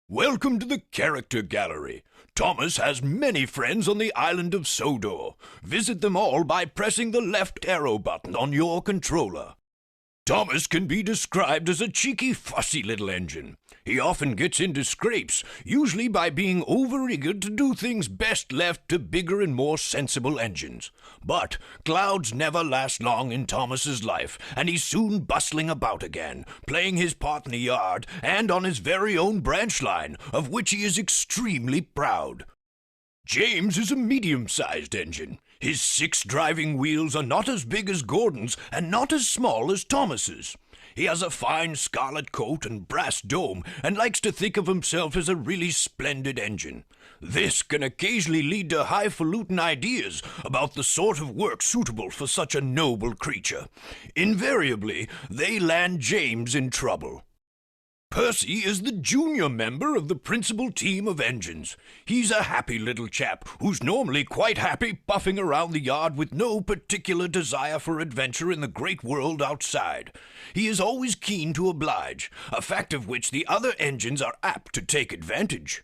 Welcome to the Character Gallery. Thomas has many friends on the island of Sodor. Visit them all by pressing the left arrow button on your controller. Thomas can be described as a cheeky, fussy little engine. He often gets into scrapes, usually by being overeager to do things best left to bigger and more sensible engines. But clouds never last long in Thomas's life, and he's soon bustling about again, playing his part in the yard and on his very own branch line, of which he is extremely proud. James is a medium-sized engine. His 6 driving wheels are not as big as Gordon's and not as small as Thomas's. He has a fine scarlet coat and brass dome and likes to think of himself as a really splendid engine. This can occasionally lead to highfalutin ideas about the sort of work suitable for such a noble creature. Invariably, they land James in trouble. Percy is the junior member of the principal team of engines. He's a happy little chap who's normally quite happy puffing around the yard with no particular desire for adventure in the great world outside. He is always keen to oblige, a fact of which the other engines are apt to take advantage.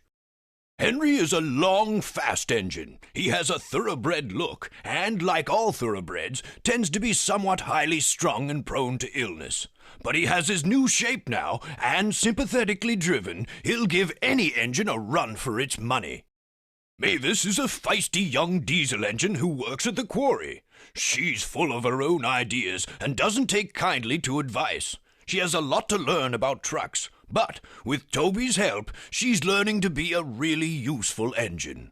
Henry is a long, fast engine. He has a thoroughbred look, and, like all thoroughbreds, tends to be somewhat highly strung and prone to illness. But he has his new shape now, and, sympathetically driven, he'll give any engine a run for its money. Mavis is a feisty young diesel engine who works at the quarry. She's full of her own ideas and doesn't take kindly to advice. She has a lot to learn about trucks, but with Toby's help, she's learning to be a really useful engine.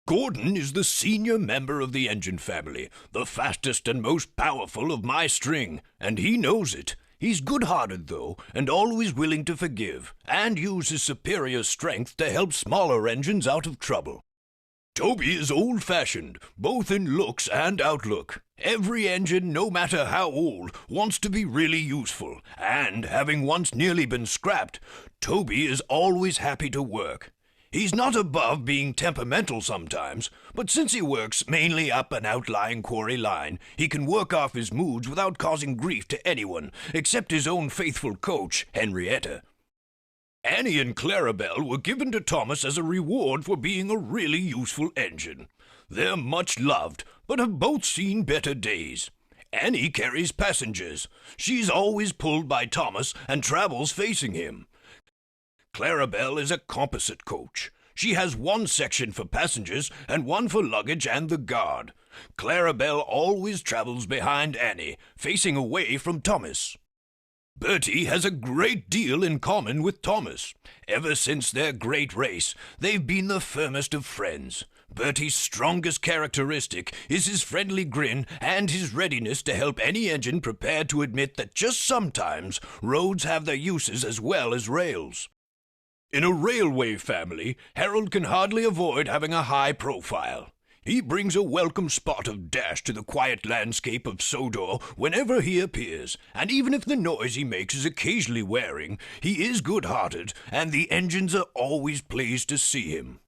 Gordon is the senior member of the engine family, the fastest and most powerful of my string, and he knows it. He's good-hearted, though, and always willing to forgive, and use his superior strength to help smaller engines out of trouble. Toby is old-fashioned, both in looks and outlook. Every engine, no matter how old, wants to be really useful, and, having once nearly been scrapped, Toby is always happy to work. He's not above being temperamental sometimes, but since he works mainly up an outlying quarry line, he can work off his moods without causing grief to anyone, except his own faithful coach, Henrietta. Annie and Clarabelle were given to Thomas as a reward for being a really useful engine. They're much loved, but have both seen better days. Annie carries passengers. She's always pulled by Thomas and travels facing him. Clarabelle is a composite coach. She has one section for passengers and one for luggage and the guard. Clarabelle always travels behind Annie, facing away from Thomas. Bertie has a great deal in common with Thomas. Ever since their great race, they've been the firmest of friends. Bertie's strongest characteristic is his friendly grin and his readiness to help any engine prepared to admit that just sometimes roads have their uses as well as rails. In a railway family, Harold can hardly avoid having a high profile. He brings a welcome spot of dash to the quiet landscape of Sodor whenever he appears, and even if the noise he makes is occasionally wearing, he is good-hearted, and the engines are always pleased to see him.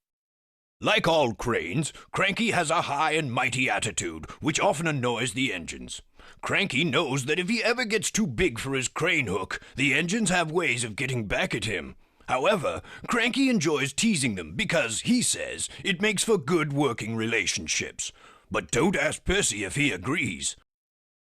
Like all cranes, Cranky has a high and mighty attitude, which often annoys the engines. Cranky knows that if he ever gets too big for his crane hook, the engines have ways of getting back at him. However, Cranky enjoys teasing them because, he says, it makes for good working relationships. But don't ask Percy if he agrees.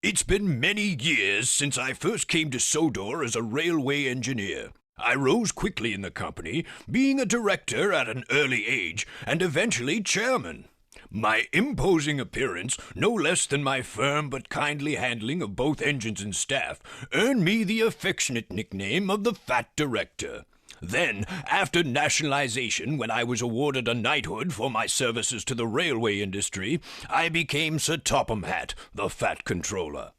It's been many years since I first came to Sodor as a railway engineer. I rose quickly in the company, being a director at an early age and eventually chairman. My imposing appearance, no less than my firm but kindly handling of both engines and staff, earned me the affectionate nickname of the Fat Director. Then, after nationalization, when I was awarded a knighthood for my services to the railway industry, I became Sir Topham Hatt, the Fat Controller.